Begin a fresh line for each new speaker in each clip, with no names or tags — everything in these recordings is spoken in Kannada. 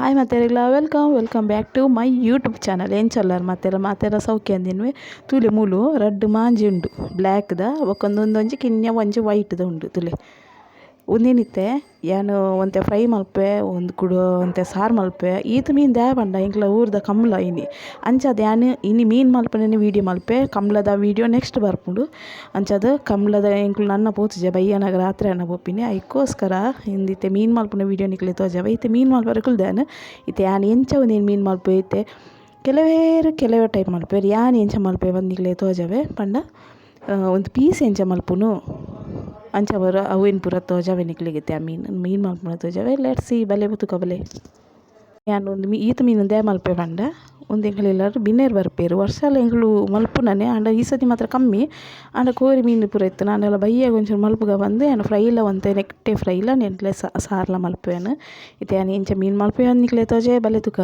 ಹಾಯ್ ಮಾತೆರೆಗ್ಲ welcome back to my YouTube channel ಎಂಚಲ್ಲರ್ ಮಾತೆರ ಸೌಖ್ಯ ಅಂದಿನ್ವೆ ತುಲೆ ಮೂಲು ರಡ್ಡ್ ಮಾಂಜಿ ಉಂಡು ಬ್ಲ್ಯಾಕ್ದ ಒಂದೊಂಜಿ ಕಿನ್ಯ ಒಂಜಿ ವೈಟ್ದ ಉಂಡು ತುಲೆ ಒಂದೇನಿತ್ತೆ ಯಾನು ಒಂತೆ ಫ್ರೈ ಮಲ್ಪೆ ಒಂದು ಕುಡು ಒಂತೆ ಸಾರು ಮಲ್ಪೆ ಈತ ಮೀನು ದ್ಯಾ ಪಂಡ ಇಂಕ್ಲ ಊರ್ದ ಕಮ್ಲ ಇನಿ ಅಂಚದ ಯಾನು ಇನಿ ಮೀನು ಮಲ್ಪನೆ ವೀಡಿಯೋ ಮಲ್ಪೆ ಕಮ್ಲದ ವೀಡಿಯೋ ನೆಕ್ಸ್ಟ್ ಬರ್ಪುಂಡು ಅಂಚದ ಕಮ್ಲದ ಇಂಕ್ಲು ನನ್ನ ಪೋತುಜೆ ಬಯ್ಯನಾಗ ರಾತ್ರಿ ಅನ್ನ ಪೋಪಿನಿ ಅದಕ್ಕೋಸ್ಕರ ಇಂದಿತ್ತೆ ಮೀನು ಮಲ್ಪನ ವೀಡಿಯೋ ನಿಕ್ಲೆ ತೋಜವ ಈತೆ ಮೀನು ಮಲ್ಪರಕುಲ್ದೇನು ಈತೆ ಯಾನು ಎಂಚ ಒಂದೇನು ಮೀನು ಮಲ್ಪೆ ಐತೆ ಕೆಲವೇ ಟೈಪ್ ಮಲ್ಪೆ ಯಾನು ಎಂಚ ಮಲ್ಪೆ ಬಂದಿಕ್ಲೆ ತೋಜವೆ ಪಂಡ ಒಂದು ಪೀಸ್ ಎಂಚ ಮಲ್ಪುನು ಅಂಚ ಬರ ಅವೇನು ಪೂರ ತೋಜಾವೆ ನಿಕ್ಲಿಗಿತ್ತೆ ಆ ಮೀನು ಮಲ್ಪುನ ತೋಜಾವೆ ಲೆಟ್ಸ್ ಸಿ ಬಲೆ ಬುತುಕ ಬಲೆ ಯಾನು ಒಂದು ಈತ ಮೀನು ದೇ ಮಲ್ಪೆ ಪಂಡ ಒಂದು ಎಂಕ್ಲೆಲ್ಲರೂ ಬಿನ್ನೇರು ಬರ್ಪೇರು ವರ್ಷ ಎಂಕ್ಲು ಮಲ್ಪುನನೆ ಅಂಡ ಈ ಸತಿ ಮಾತ್ರ ಕಮ್ಮಿ ಅಂಡ ಕೋರಿ ಮೀನು ಪೂರ ಇತ್ತು ನಾನೆಲ್ಲ ಬಯ್ಯಾಗ ಒಂಚೂರು ಮಲ್ಪುಗ ಬಂದು ಏನು ಫ್ರೈ ಇಲ್ಲ ಒಂತೆ ನೆಕ್ಟೆ ಫ್ರೈ ಇಲ್ಲ ನೆಂಟ್ಲೆ ಸಾರ್ಲ ಮಲ್ಪೇನು ಇತ್ತೆ ಯಾನು ಇಂಚ ಮೀನು ಮಲ್ಪೆ ನಿಕ್ಲೆ ತೋಜೆ ಬಲೆ ತುಕ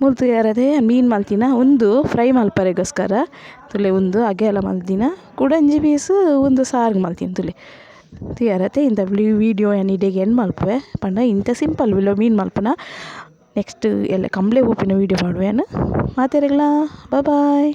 ಮುಲ್ತು ಯಾರದೆ ಮೀನು ಮಲ್ತಿನ ಒಂದು ಫ್ರೈ ಮಲ್ಪರೆಗೋಸ್ಕರ ತುಲೆ ಒಂದು ಅಗೆಲ ಮಲ್ತಿನ ಕುಡಂಜಿ ಪೀಸ್ ಒಂದು ಸಾರ್ಗೆ ಮಲ್ತೀನಿ ತುಲೆ ಯಾರತೆ ಇಂಥ ವೀಡಿಯೋ ಎನಿಡೆಗೆ ಏನು ಮಲ್ಪೆ ಪಂಡ ಇಂಥ ಸಿಂಪಲ್ ವಿಲೋ ಮೀನು ಮಲ್ಪನ ನೆಕ್ಸ್ಟ್ ಎಲ್ಲ ಕಂಬ್ಳೆ ಉಪ್ಪಿನ ವೀಡಿಯೋ ಮಾಡುವೇನು ಮಾತೆರೆಗ್ಲಾ ಬಾಯ್